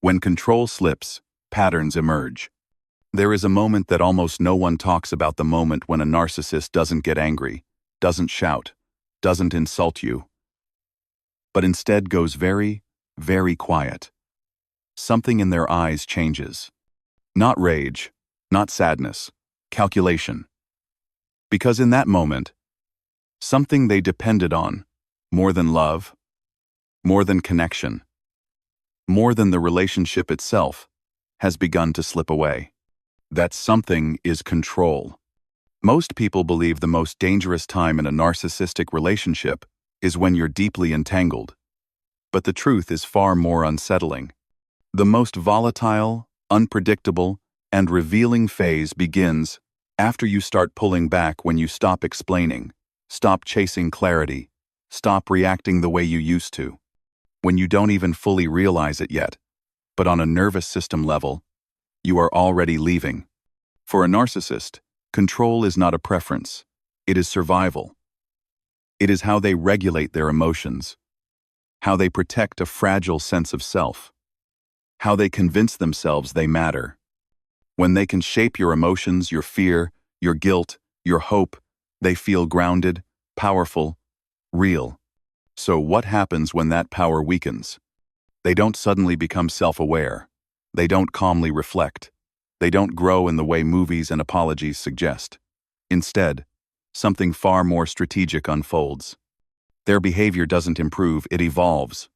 When control slips, patterns emerge. There is a moment that almost no one talks about, the moment when a narcissist doesn't get angry, doesn't shout, doesn't insult you, but instead goes very, very quiet. Something in their eyes changes. Not rage, not sadness, calculation. Because in that moment, something they depended on, more than love, more than connection, more than the relationship itself, has begun to slip away. That something is control. Most people believe the most dangerous time in a narcissistic relationship is when you're deeply entangled. But the truth is far more unsettling. The most volatile, unpredictable, and revealing phase begins after you start pulling back, when you stop explaining, stop chasing clarity, stop reacting the way you used to. When you don't even fully realize it yet, but on a nervous system level, you are already leaving. For a narcissist, control is not a preference, it is survival. It is how they regulate their emotions, how they protect a fragile sense of self, how they convince themselves they matter. When they can shape your emotions, your fear, your guilt, your hope, they feel grounded, powerful, real. So what happens when that power weakens? They don't suddenly become self-aware. They don't calmly reflect. They don't grow in the way movies and apologies suggest. Instead, something far more strategic unfolds. Their behavior doesn't improve, it evolves.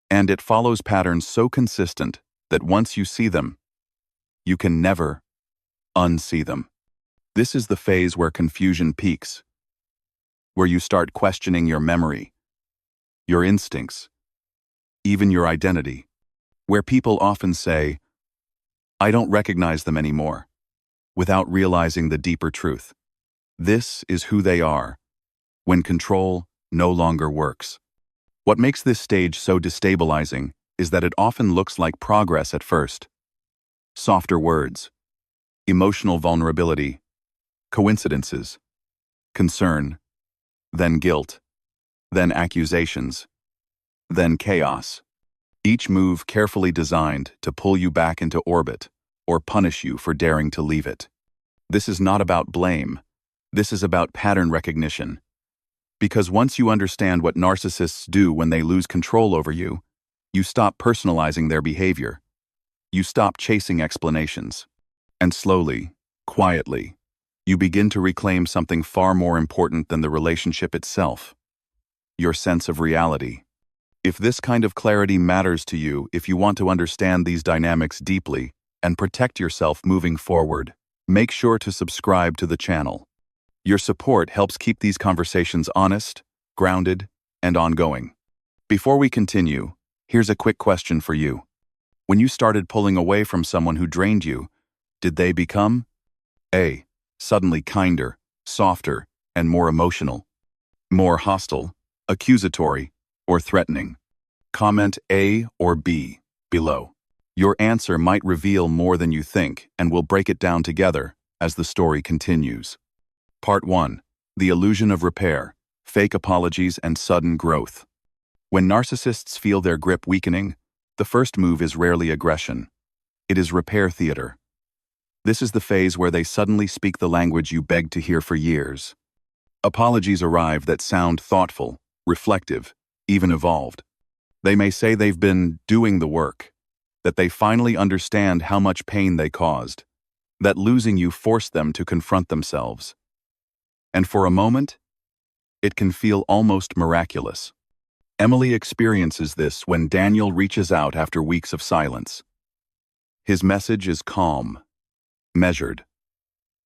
And it follows patterns so consistent that once you see them, you can never unsee them. This is the phase where confusion peaks, where you start questioning your memory, your instincts, even your identity, where people often say, "I don't recognize them anymore," without realizing the deeper truth. This is who they are when control no longer works. What makes this stage so destabilizing is that it often looks like progress at first. Softer words, emotional vulnerability, coincidences, concern, then guilt, then accusations, then chaos. Each move carefully designed to pull you back into orbit or punish you for daring to leave it. This is not about blame. This is about pattern recognition. Because once you understand what narcissists do when they lose control over you, you stop personalizing their behavior. You stop chasing explanations. And slowly, quietly, you begin to reclaim something far more important than the relationship itself: your sense of reality. If this kind of clarity matters to you, if you want to understand these dynamics deeply and protect yourself moving forward, make sure to subscribe to the channel. Your support helps keep these conversations honest, grounded, and ongoing. Before we continue, here's a quick question for you. When you started pulling away from someone who drained you, did they become A, suddenly kinder, softer, and more emotional, more hostile, accusatory, or threatening? Comment A or B below. Your answer might reveal more than you think, and we'll break it down together as the story continues. Part 1. The illusion of repair, fake apologies, and sudden growth. When narcissists feel their grip weakening, the first move is rarely aggression. It is repair theater. This is the phase where they suddenly speak the language you begged to hear for years. Apologies arrive that sound thoughtful, reflective, even evolved. They may say they've been doing the work, that they finally understand how much pain they caused, that losing you forced them to confront themselves. And for a moment, it can feel almost miraculous. Emily experiences this when Daniel reaches out after weeks of silence. His message is calm, measured,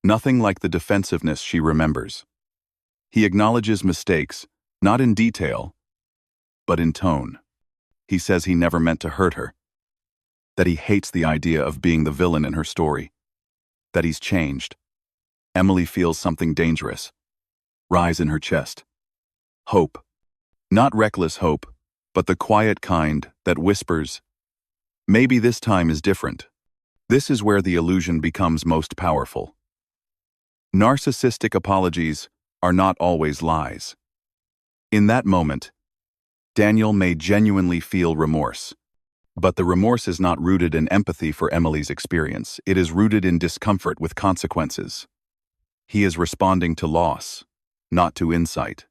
nothing like the defensiveness she remembers. He acknowledges mistakes, not in detail, but in tone. He says he never meant to hurt her, that he hates the idea of being the villain in her story, that he's changed. Emily feels something dangerous rise in her chest. Hope. Not reckless hope, but the quiet kind that whispers, maybe this time is different. This is where the illusion becomes most powerful. Narcissistic apologies are not always lies. In that moment, Daniel may genuinely feel remorse. But the remorse is not rooted in empathy for Emily's experience. It is rooted in discomfort with consequences. He is responding to loss, not to insight.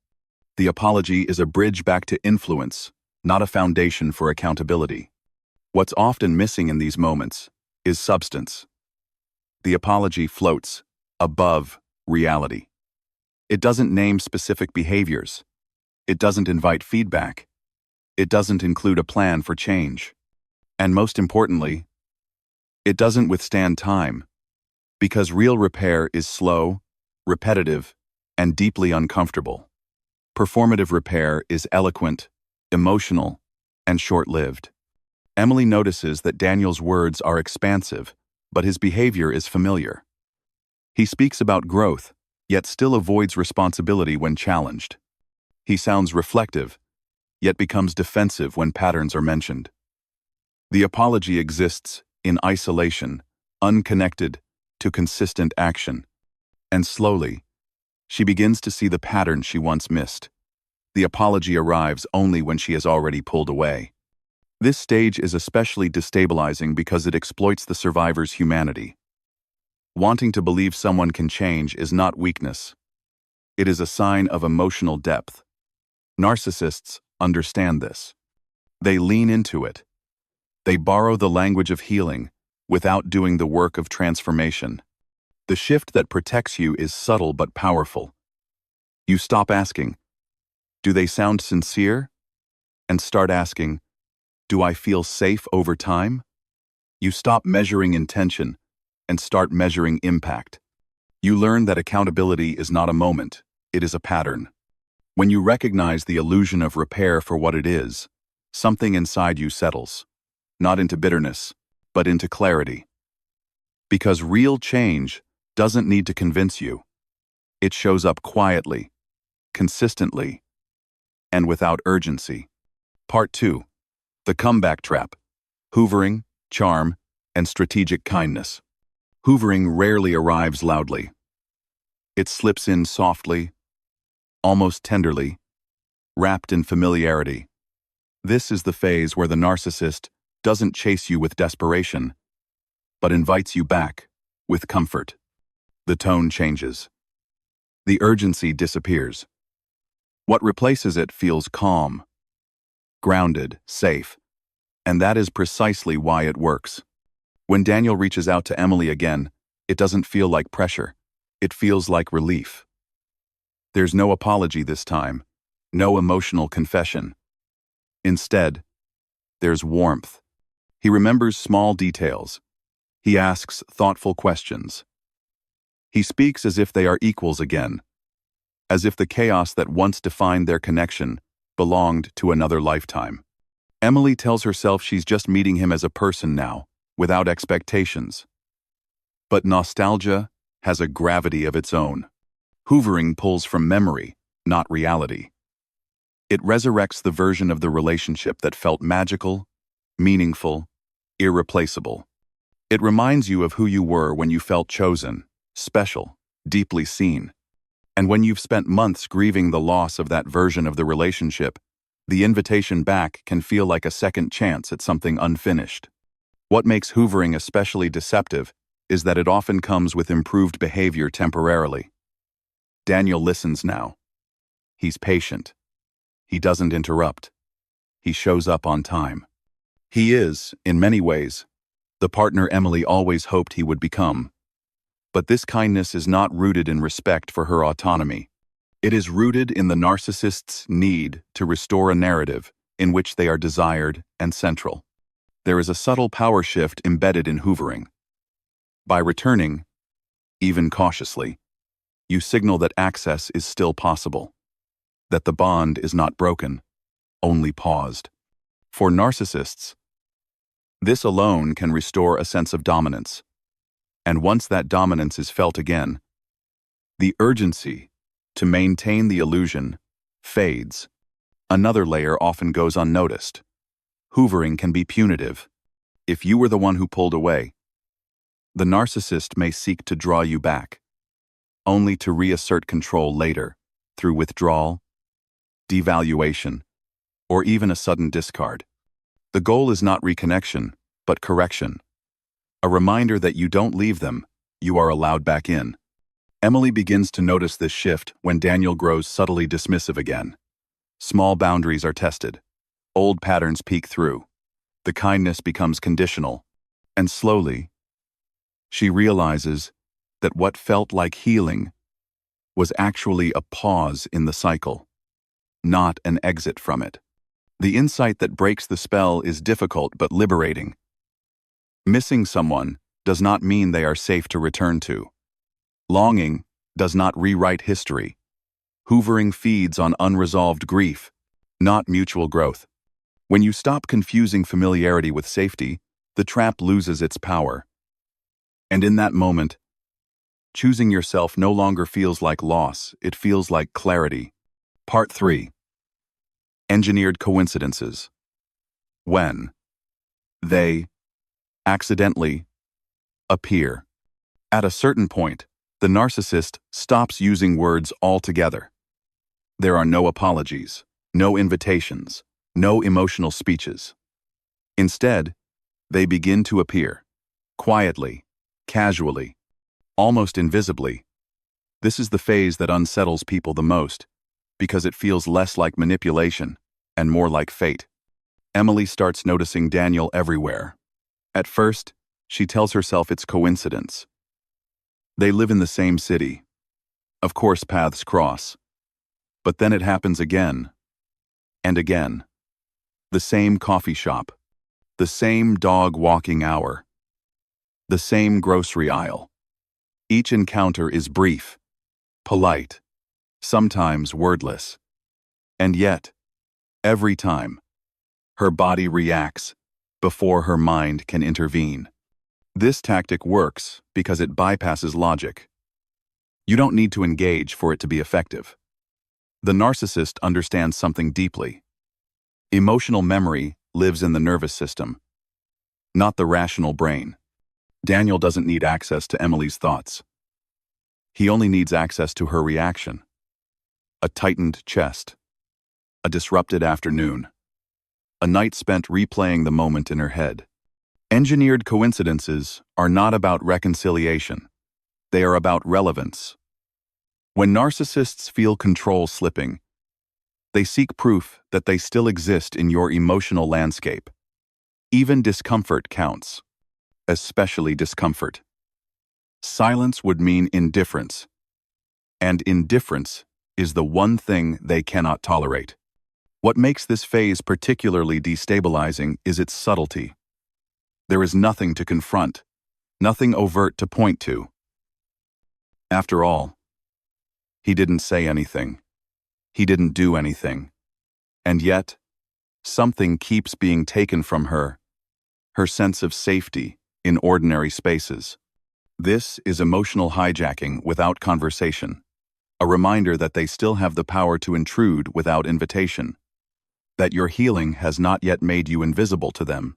The apology is a bridge back to influence, not a foundation for accountability. What's often missing in these moments is substance. The apology floats above reality. It doesn't name specific behaviors. It doesn't invite feedback. It doesn't include a plan for change. And most importantly, it doesn't withstand time, because real repair is slow, repetitive, and deeply uncomfortable. Performative repair is eloquent, emotional, and short-lived. Emily notices that Daniel's words are expansive, but his behavior is familiar. He speaks about growth, yet still avoids responsibility when challenged. He sounds reflective, yet becomes defensive when patterns are mentioned. The apology exists in isolation, unconnected to consistent action. And slowly, she begins to see the pattern she once missed. The apology arrives only when she has already pulled away. This stage is especially destabilizing because it exploits the survivor's humanity. Wanting to believe someone can change is not weakness. It is a sign of emotional depth. Narcissists understand this. They lean into it. They borrow the language of healing without doing the work of transformation. The shift that protects you is subtle but powerful. You stop asking, "Do they sound sincere?" and start asking, "Do I feel safe over time?" You stop measuring intention and start measuring impact. You learn that accountability is not a moment, it is a pattern. When you recognize the illusion of repair for what it is, something inside you settles, not into bitterness, but into clarity. Because real change doesn't need to convince you. It shows up quietly, consistently, and without urgency. Part 2. The comeback trap. Hoovering, charm, and strategic kindness. Hoovering rarely arrives loudly. It slips in softly, almost tenderly, wrapped in familiarity. This is the phase where the narcissist doesn't chase you with desperation, but invites you back with comfort. The tone changes. The urgency disappears. What replaces it feels calm, grounded, safe, and that is precisely why it works. When Daniel reaches out to Emily again, it doesn't feel like pressure. It feels like relief. There's no apology this time, no emotional confession. Instead, there's warmth. He remembers small details. He asks thoughtful questions. He speaks as if they are equals again, as if the chaos that once defined their connection belonged to another lifetime. Emily tells herself she's just meeting him as a person now, without expectations. But nostalgia has a gravity of its own. Hoovering pulls from memory, not reality. It resurrects the version of the relationship that felt magical, meaningful, irreplaceable. It reminds you of who you were when you felt chosen, special, deeply seen. And when you've spent months grieving the loss of that version of the relationship, the invitation back can feel like a second chance at something unfinished. What makes hoovering especially deceptive is that it often comes with improved behavior temporarily. Daniel listens now. He's patient. He doesn't interrupt. He shows up on time. He is, in many ways, the partner Emily always hoped he would become. But this kindness is not rooted in respect for her autonomy. It is rooted in the narcissist's need to restore a narrative in which they are desired and central. There is a subtle power shift embedded in hoovering. By returning, even cautiously, you signal that access is still possible, that the bond is not broken, only paused. For narcissists, this alone can restore a sense of dominance. And once that dominance is felt again, the urgency to maintain the illusion fades. Another layer often goes unnoticed. Hoovering can be punitive. If you were the one who pulled away, the narcissist may seek to draw you back, only to reassert control later through withdrawal, devaluation, or even a sudden discard. The goal is not reconnection, but correction. A reminder that you don't leave them, you are allowed back in. Emily begins to notice this shift when Daniel grows subtly dismissive again. Small boundaries are tested. Old patterns peek through. The kindness becomes conditional. And slowly, she realizes that what felt like healing was actually a pause in the cycle, not an exit from it. The insight that breaks the spell is difficult but liberating. Missing someone does not mean they are safe to return to. Longing does not rewrite history. Hoovering feeds on unresolved grief, not mutual growth. When you stop confusing familiarity with safety, the trap loses its power. And in that moment, choosing yourself no longer feels like loss, it feels like clarity. Part 3. Engineered coincidences. When they accidentally appear. At a certain point, the narcissist stops using words altogether. There are no apologies, no invitations, no emotional speeches. Instead, they begin to appear, quietly, casually, almost invisibly. This is the phase that unsettles people the most, because it feels less like manipulation and more like fate. Emily starts noticing Daniel everywhere. At first, she tells herself it's coincidence. They live in the same city. Of course, paths cross. But then it happens again and again. The same coffee shop, the same dog walking hour, the same grocery aisle. Each encounter is brief, polite, sometimes wordless. And yet, every time, her body reacts before her mind can intervene. This tactic works because it bypasses logic. You don't need to engage for it to be effective. The narcissist understands something deeply. Emotional memory lives in the nervous system, not the rational brain. Daniel doesn't need access to Emily's thoughts. He only needs access to her reaction. A tightened chest, a disrupted afternoon, a night spent replaying the moment in her head. Engineered coincidences are not about reconciliation. They are about relevance. When narcissists feel control slipping, they seek proof that they still exist in your emotional landscape. Even discomfort counts, especially discomfort. Silence would mean indifference, and indifference is the one thing they cannot tolerate. What makes this phase particularly destabilizing is its subtlety. There is nothing to confront, nothing overt to point to. After all, he didn't say anything. He didn't do anything. And yet, something keeps being taken from her sense of safety in ordinary spaces. This is emotional hijacking without conversation, a reminder that they still have the power to intrude without invitation, that your healing has not yet made you invisible to them.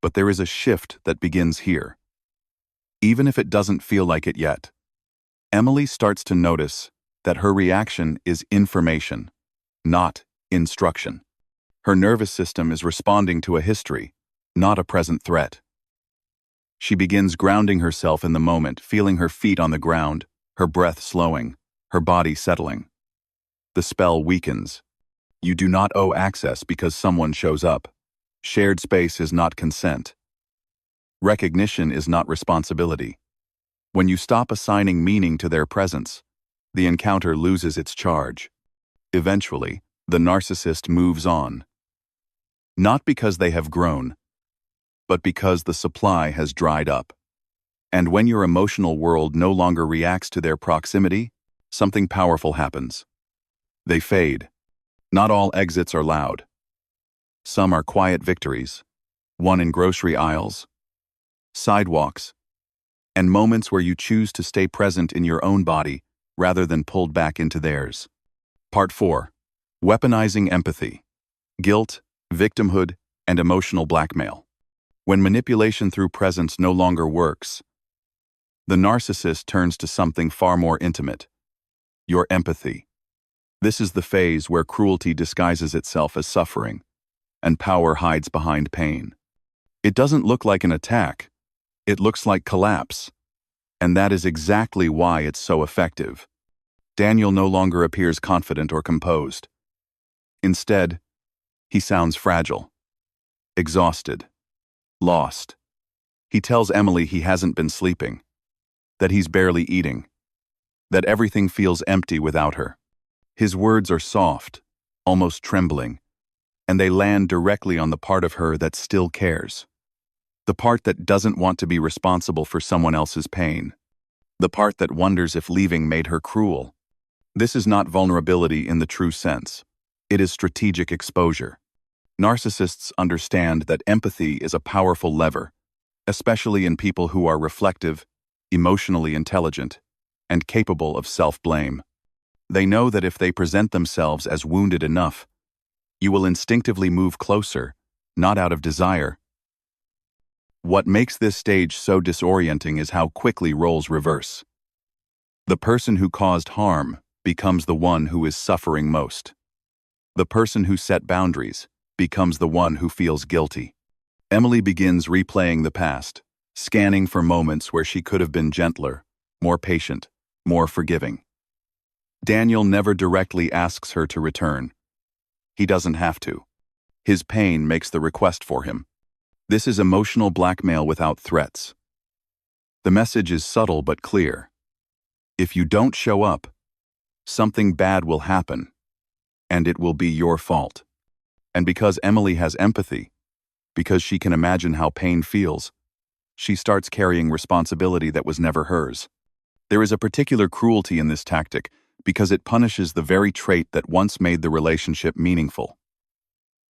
But there is a shift that begins here. Even if it doesn't feel like it yet, Emily starts to notice that her reaction is information, not instruction. Her nervous system is responding to a history, not a present threat. She begins grounding herself in the moment, feeling her feet on the ground, her breath slowing, her body settling. The spell weakens. You do not owe access because someone shows up. Shared space is not consent. Recognition is not responsibility. When you stop assigning meaning to their presence, the encounter loses its charge. Eventually, the narcissist moves on. Not because they have grown, but because the supply has dried up. And when your emotional world no longer reacts to their proximity, something powerful happens. They fade. Not all exits are loud. Some are quiet victories, one in grocery aisles, sidewalks, and moments where you choose to stay present in your own body rather than pulled back into theirs. Part 4. Weaponizing empathy, guilt, victimhood, and emotional blackmail. When manipulation through presence no longer works, the narcissist turns to something far more intimate: your empathy. This is the phase where cruelty disguises itself as suffering, and power hides behind pain. It doesn't look like an attack. It looks like collapse. And that is exactly why it's so effective. Daniel no longer appears confident or composed. Instead, he sounds fragile, exhausted, lost. He tells Emily he hasn't been sleeping, that he's barely eating, that everything feels empty without her. His words are soft, almost trembling, and they land directly on the part of her that still cares. The part that doesn't want to be responsible for someone else's pain. The part that wonders if leaving made her cruel. This is not vulnerability in the true sense. It is strategic exposure. Narcissists understand that empathy is a powerful lever, especially in people who are reflective, emotionally intelligent, and capable of self-blame. They know that if they present themselves as wounded enough, you will instinctively move closer, not out of desire. What makes this stage so disorienting is how quickly roles reverse. The person who caused harm becomes the one who is suffering most. The person who set boundaries becomes the one who feels guilty. Emily begins replaying the past, scanning for moments where she could have been gentler, more patient, more forgiving. Daniel never directly asks her to return. He doesn't have to. His pain makes the request for him. This is emotional blackmail without threats. The message is subtle but clear. If you don't show up, something bad will happen, and it will be your fault. And because Emily has empathy, because she can imagine how pain feels, she starts carrying responsibility that was never hers. There is a particular cruelty in this tactic because it punishes the very trait that once made the relationship meaningful.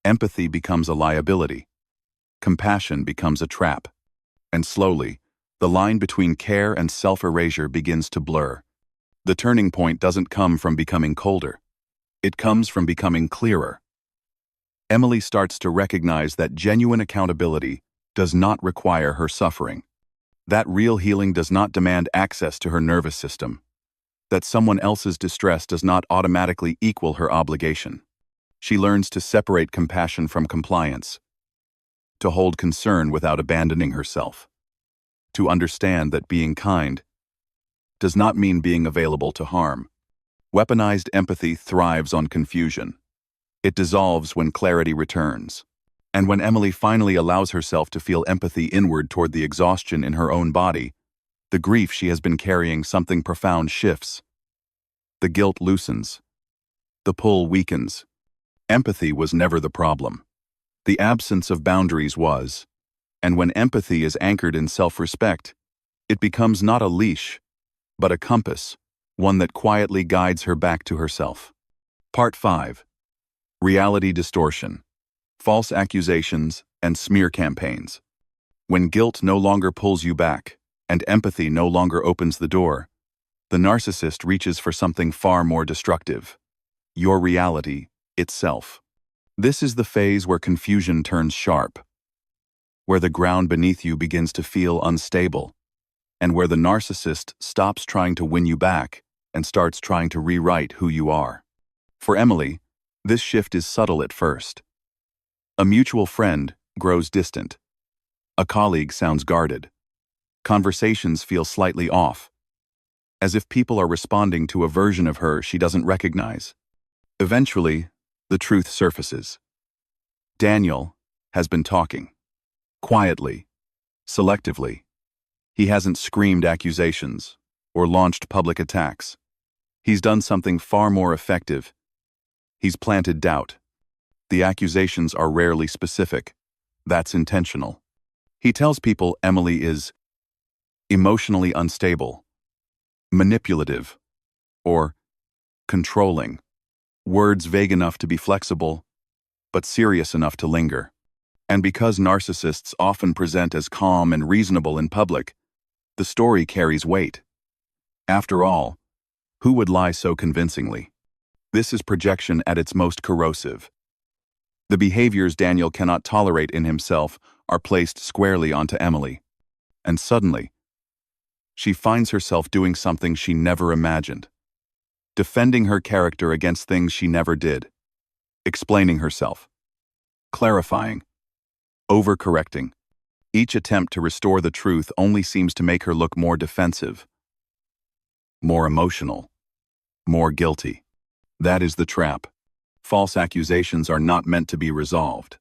Empathy becomes a liability. Compassion becomes a trap. And slowly, the line between care and self-erasure begins to blur. The turning point doesn't come from becoming colder. It comes from becoming clearer. Emily starts to recognize that genuine accountability does not require her suffering. That real healing does not demand access to her nervous system. That someone else's distress does not automatically equal her obligation. She learns to separate compassion from compliance, to hold concern without abandoning herself, to understand that being kind does not mean being available to harm. Weaponized empathy thrives on confusion. It dissolves when clarity returns. And when Emily finally allows herself to feel empathy inward toward the exhaustion in her own body, the grief she has been carrying, something profound shifts. The guilt loosens. The pull weakens. Empathy was never the problem. The absence of boundaries was. And when empathy is anchored in self-respect, it becomes not a leash, but a compass, one that quietly guides her back to herself. Part 5. Reality distortion. False accusations and smear campaigns. When guilt no longer pulls you back, and empathy no longer opens the door, the narcissist reaches for something far more destructive: your reality itself. This is the phase where confusion turns sharp, where the ground beneath you begins to feel unstable, and where the narcissist stops trying to win you back and starts trying to rewrite who you are. For Emily, this shift is subtle at first. A mutual friend grows distant. A colleague sounds guarded. Conversations feel slightly off, as if people are responding to a version of her she doesn't recognize. Eventually, the truth surfaces. Daniel has been talking. Quietly, selectively. He hasn't screamed accusations or launched public attacks. He's done something far more effective. He's planted doubt. The accusations are rarely specific. That's intentional. He tells people Emily is emotionally unstable, manipulative, or controlling. Words vague enough to be flexible, but serious enough to linger. And because narcissists often present as calm and reasonable in public, the story carries weight. After all, who would lie so convincingly? This is projection at its most corrosive. The behaviors Daniel cannot tolerate in himself are placed squarely onto Emily. And suddenly, she finds herself doing something she never imagined. Defending her character against things she never did. Explaining herself. clarifying, overcorrecting. Each attempt to restore the truth only seems to make her look more defensive, more emotional, more guilty. That is the trap. False accusations are not meant to be resolved.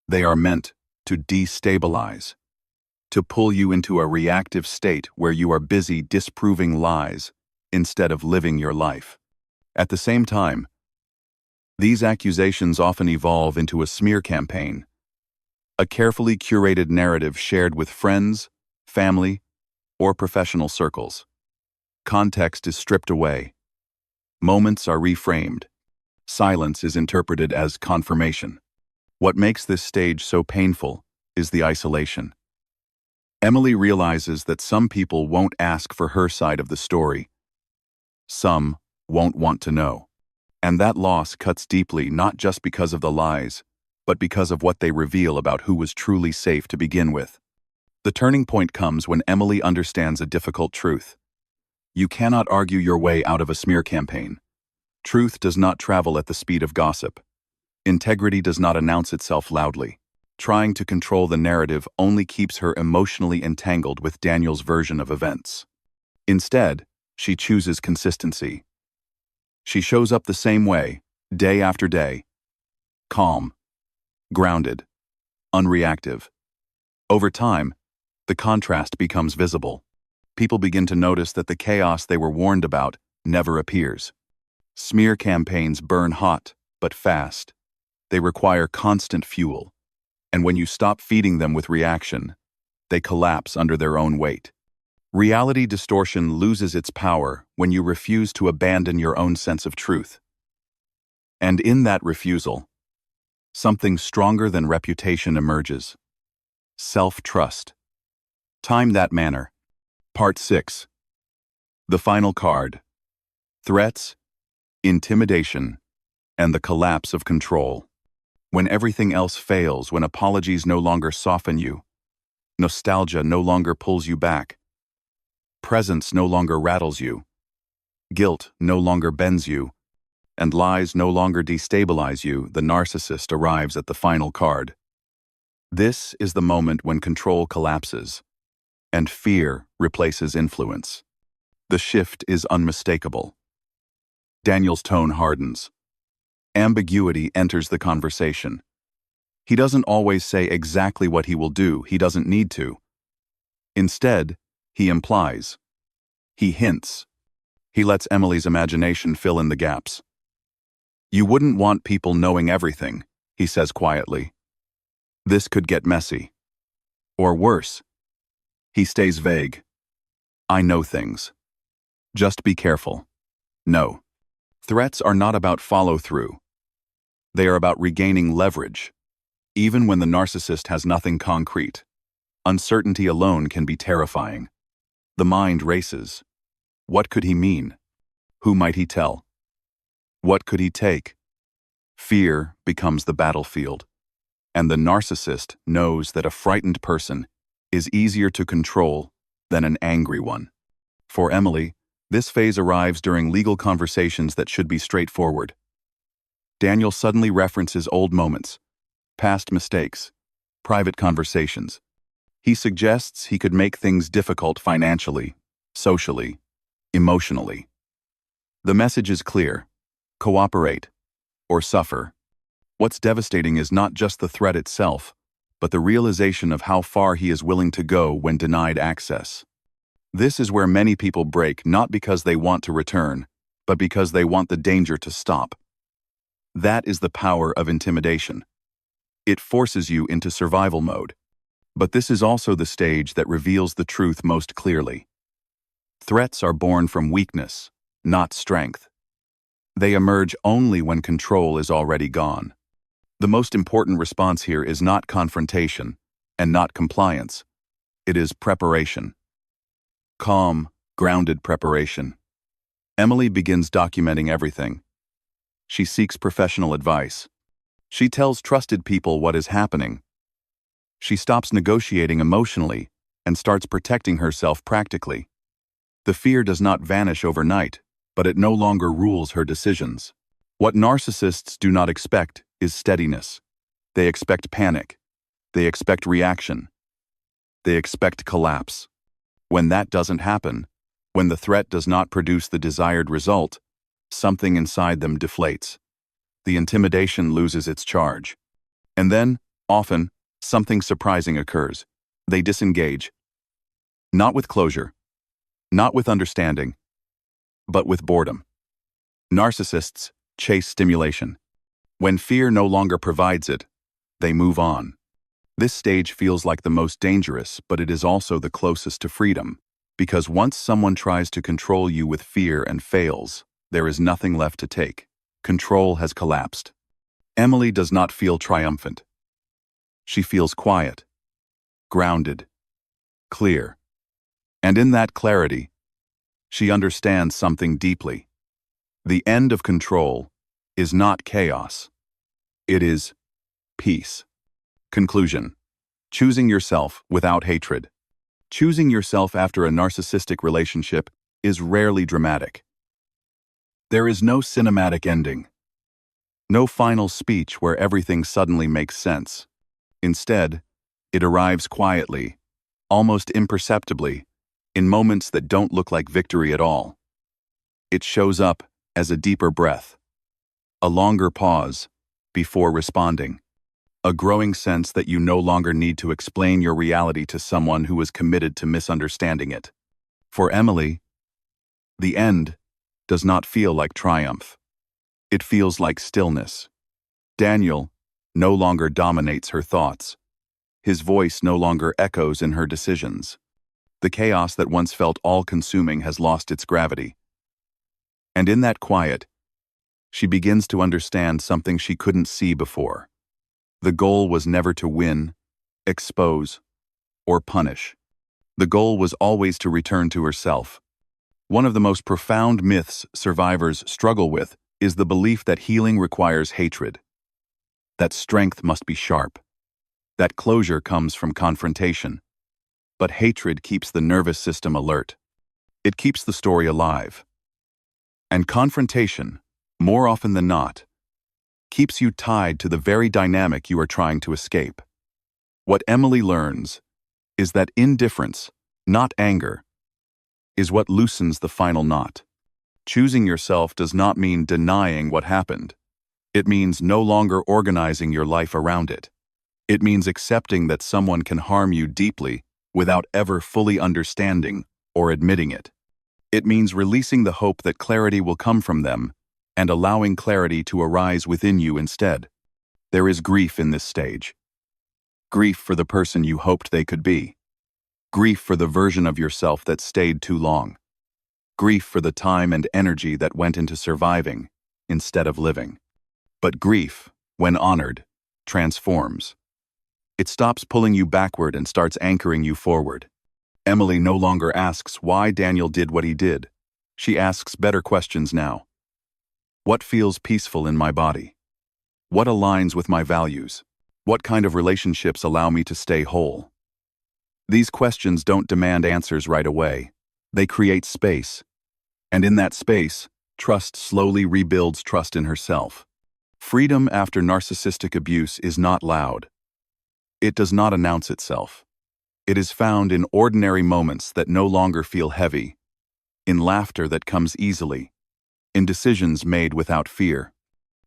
They are meant to destabilize, to pull you into a reactive state where you are busy disproving lies instead of living your life. At the same time, these accusations often evolve into a smear campaign, a carefully curated narrative shared with friends, family, or professional circles. Context is stripped away. Moments are reframed. Silence is interpreted as confirmation. What makes this stage so painful is the isolation. Emily realizes that some people won't ask for her side of the story. Some won't want to know. And that loss cuts deeply not just because of the lies, but because of what they reveal about who was truly safe to begin with. The turning point comes when Emily understands a difficult truth. You cannot argue your way out of a smear campaign. Truth does not travel at the speed of gossip. Integrity does not announce itself loudly. Trying to control the narrative only keeps her emotionally entangled with Daniel's version of events. Instead, she chooses consistency. She shows up the same way, day after day. Calm, grounded, unreactive. Over time, the contrast becomes visible. People begin to notice that the chaos they were warned about never appears. Smear campaigns burn hot, but fast. They require constant fuel. And when you stop feeding them with reaction, they collapse under their own weight. Reality distortion loses its power when you refuse to abandon your own sense of truth. And in that refusal, something stronger than reputation emerges. Self-trust. Time that manner. Part 6. The final card. Threats, intimidation, and the collapse of control. When everything else fails, when apologies no longer soften you, nostalgia no longer pulls you back, presence no longer rattles you, guilt no longer bends you, and lies no longer destabilize you, the narcissist arrives at the final card. This is the moment when control collapses, and fear replaces influence. The shift is unmistakable. Daniel's tone hardens. Ambiguity enters the conversation. He doesn't always say exactly what he will do. He doesn't need to. Instead, he implies. He hints. He lets Emily's imagination fill in the gaps. You wouldn't want people knowing everything, he says quietly. This could get messy. Or worse. He stays vague. I know things. Just be careful. No. Threats are not about follow-through. They are about regaining leverage. Even when the narcissist has nothing concrete, uncertainty alone can be terrifying. The mind races. What could he mean? Who might he tell? What could he take? Fear becomes the battlefield. And the narcissist knows that a frightened person is easier to control than an angry one. For Emily, this phase arrives during legal conversations that should be straightforward. Daniel suddenly references old moments, past mistakes, private conversations. He suggests he could make things difficult financially, socially, emotionally. The message is clear: cooperate or suffer. What's devastating is not just the threat itself, but the realization of how far he is willing to go when denied access. This is where many people break, not because they want to return, but because they want the danger to stop. That is the power of intimidation. It forces you into survival mode. But this is also the stage that reveals the truth most clearly. Threats are born from weakness, not strength. They emerge only when control is already gone. The most important response here is not confrontation and not compliance. It is preparation. Calm, grounded preparation. Emily begins documenting everything. She seeks professional advice. She tells trusted people what is happening. She stops negotiating emotionally and starts protecting herself practically. The fear does not vanish overnight, but it no longer rules her decisions. What narcissists do not expect is steadiness. They expect panic. They expect reaction. They expect collapse. When that doesn't happen, when the threat does not produce the desired result, something inside them deflates. The intimidation loses its charge. And then, often, something surprising occurs. They disengage. Not with closure, not with understanding, but with boredom. Narcissists chase stimulation. When fear no longer provides it, they move on. This stage feels like the most dangerous, but it is also the closest to freedom, because once someone tries to control you with fear and fails, there is nothing left to take. Control has collapsed. Emily does not feel triumphant. She feels quiet, grounded, clear. And in that clarity, she understands something deeply. The end of control is not chaos. It is peace. Conclusion. Choosing yourself without hatred. Choosing yourself after a narcissistic relationship is rarely dramatic. There is no cinematic ending. No final speech where everything suddenly makes sense. Instead, it arrives quietly, almost imperceptibly, in moments that don't look like victory at all. It shows up as a deeper breath, a longer pause before responding, a growing sense that you no longer need to explain your reality to someone who is committed to misunderstanding it. For Emily, the end does not feel like triumph. It feels like stillness. Daniel no longer dominates her thoughts. His voice no longer echoes in her decisions. The chaos that once felt all-consuming has lost its gravity. And in that quiet, she begins to understand something she couldn't see before. The goal was never to win, expose, or punish. The goal was always to return to herself. One of the most profound myths survivors struggle with is the belief that healing requires hatred, that strength must be sharp, that closure comes from confrontation. But hatred keeps the nervous system alert. It keeps the story alive. And confrontation, more often than not, keeps you tied to the very dynamic you are trying to escape. What Emily learns is that indifference, not anger, is what loosens the final knot. Choosing yourself does not mean denying what happened. It means no longer organizing your life around it. It means accepting that someone can harm you deeply without ever fully understanding or admitting it. It means releasing the hope that clarity will come from them and allowing clarity to arise within you instead. There is grief in this stage. Grief for the person you hoped they could be. Grief for the version of yourself that stayed too long. Grief for the time and energy that went into surviving instead of living. But grief, when honored, transforms. It stops pulling you backward and starts anchoring you forward. Emily no longer asks why Daniel did what he did. She asks better questions now. What feels peaceful in my body? What aligns with my values? What kind of relationships allow me to stay whole? These questions don't demand answers right away. They create space. And in that space, trust slowly rebuilds trust in herself. Freedom after narcissistic abuse is not loud. It does not announce itself. It is found in ordinary moments that no longer feel heavy, in laughter that comes easily, in decisions made without fear,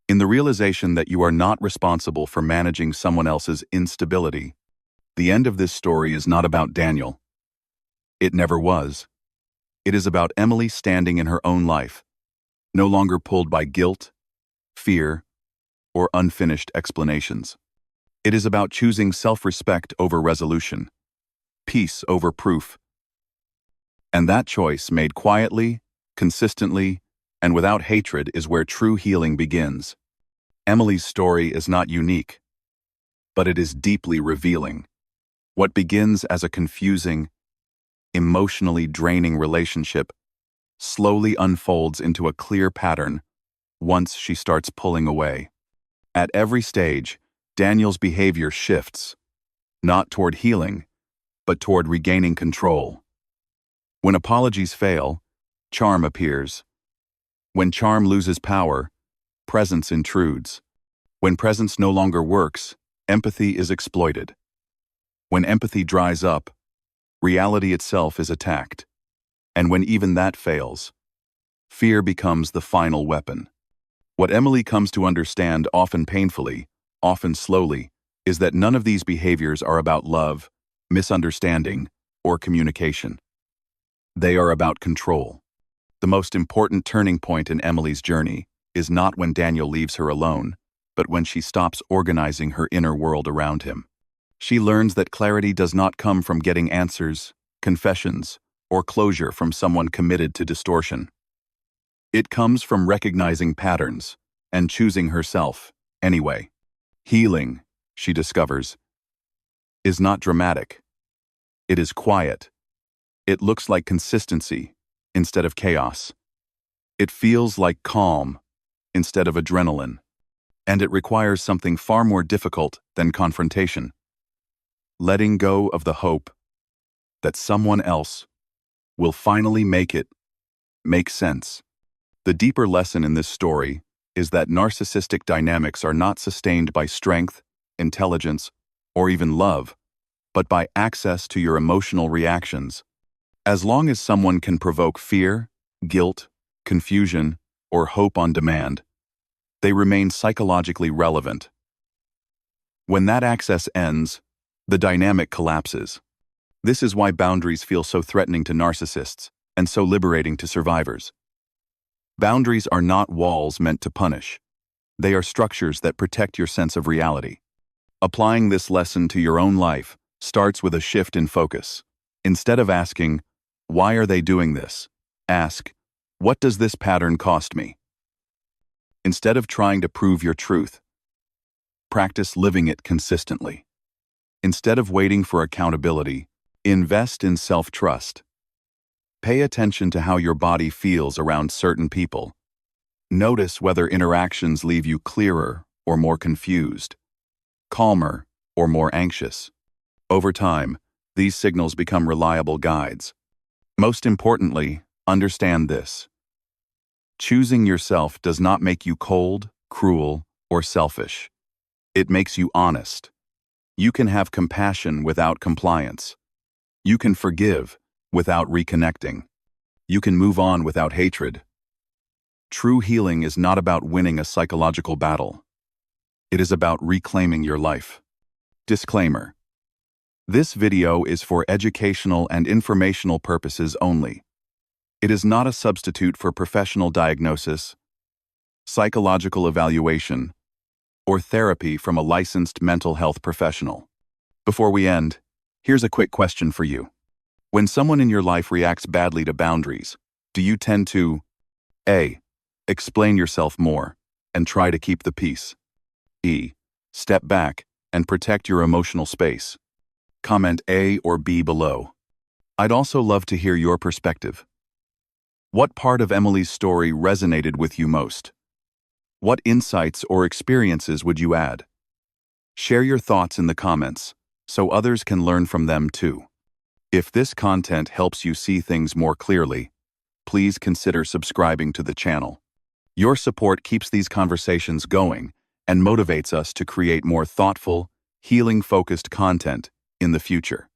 in the realization that you are not responsible for managing someone else's instability. The end of this story is not about Daniel. It never was. It is about Emily standing in her own life, no longer pulled by guilt, fear, or unfinished explanations. It is about choosing self-respect over resolution, peace over proof. And that choice, made quietly, consistently, and without hatred, is where true healing begins. Emily's story is not unique, but it is deeply revealing. What begins as a confusing, emotionally draining relationship slowly unfolds into a clear pattern once she starts pulling away. At every stage, Daniel's behavior shifts, not toward healing, but toward regaining control. When apologies fail, charm appears. When charm loses power, presence intrudes. When presence no longer works, Empathy is exploited. When empathy dries up, reality itself is attacked. And when even that fails, fear becomes the final weapon. What Emily comes to understand, often painfully, often slowly, is that none of these behaviors are about love, misunderstanding, or communication. They are about control. The most important turning point in Emily's journey is not when Daniel leaves her alone, but when she stops organizing her inner world around him. She learns that clarity does not come from getting answers, confessions, or closure from someone committed to distortion. It comes from recognizing patterns and choosing herself anyway. Healing, she discovers, is not dramatic. It is quiet. It looks like consistency instead of chaos. It feels like calm instead of adrenaline. And it requires something far more difficult than confrontation. Letting go of the hope that someone else will finally make it make sense. The deeper lesson in this story is that narcissistic dynamics are not sustained by strength, intelligence, or even love, but by access to your emotional reactions. As long as someone can provoke fear, guilt, confusion, or hope on demand, they remain psychologically relevant. When that access ends, the dynamic collapses. This is why boundaries feel so threatening to narcissists and so liberating to survivors. Boundaries are not walls meant to punish. They are structures that protect your sense of reality. Applying this lesson to your own life starts with a shift in focus. Instead of asking, "Why are they doing this?" ask, "What does this pattern cost me?" Instead of trying to prove your truth, practice living it consistently. Instead of waiting for accountability, invest in self-trust. Pay attention to how your body feels around certain people. Notice whether interactions leave you clearer or more confused, calmer or more anxious. Over time, these signals become reliable guides. Most importantly, understand this. Choosing yourself does not make you cold, cruel, or selfish. It makes you honest. You can have compassion without compliance. You can forgive without reconnecting. You can move on without hatred. True healing is not about winning a psychological battle. It is about reclaiming your life. Disclaimer: this video is for educational and informational purposes only. It is not a substitute for professional diagnosis, psychological evaluation, or therapy from a licensed mental health professional. Before we end, here's a quick question for you. When someone in your life reacts badly to boundaries, do you tend to A. Explain yourself more and try to keep the peace? B. Step back and protect your emotional space? Comment A or B below. I'd also love to hear your perspective. What part of Emily's story resonated with you most? What insights or experiences would you add? Share your thoughts in the comments so others can learn from them too. If this content helps you see things more clearly, please consider subscribing to the channel. Your support keeps these conversations going and motivates us to create more thoughtful, healing-focused content in the future.